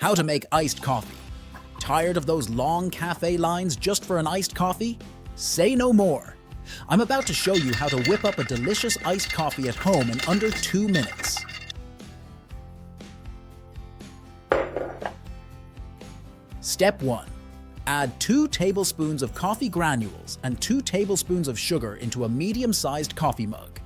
How to make iced coffee. Tired of those long cafe lines just for an iced coffee? Say no more. I'm about to show you how to whip up a delicious iced coffee at home in under 2 minutes. Step 1. Add 2 tablespoons of coffee granules and 2 tablespoons of sugar into a medium-sized coffee mug.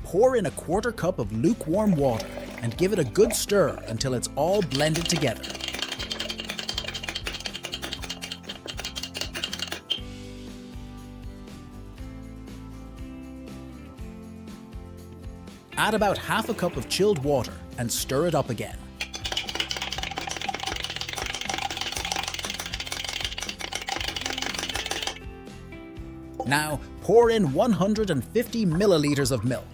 Pour in a 1/4 cup of lukewarm water and give it a good stir until it's all blended together. Add about 1/2 cup of chilled water and stir it up again. Now pour in 150 milliliters of milk.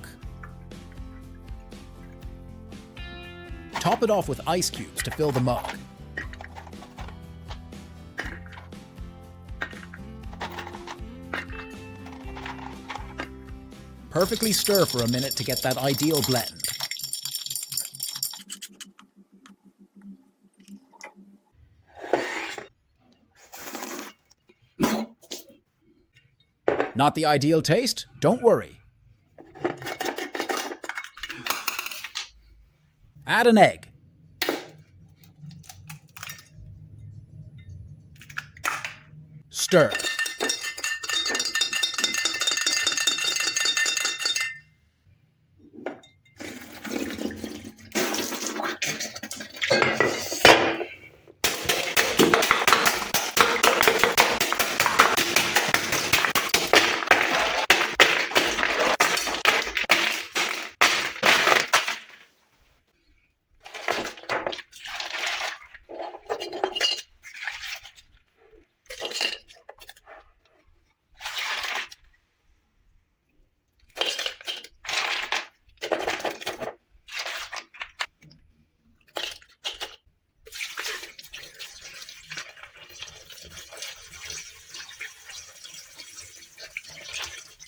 Top it off with ice cubes to fill the mug. Perfectly stir for a minute to get that ideal blend. Not the ideal taste? Don't worry. Add an egg. Stir.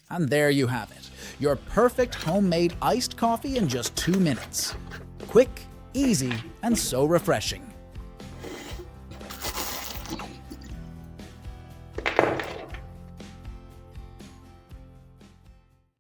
And there you have it, your perfect homemade iced coffee in just 2 minutes. Quick, easy, and so refreshing.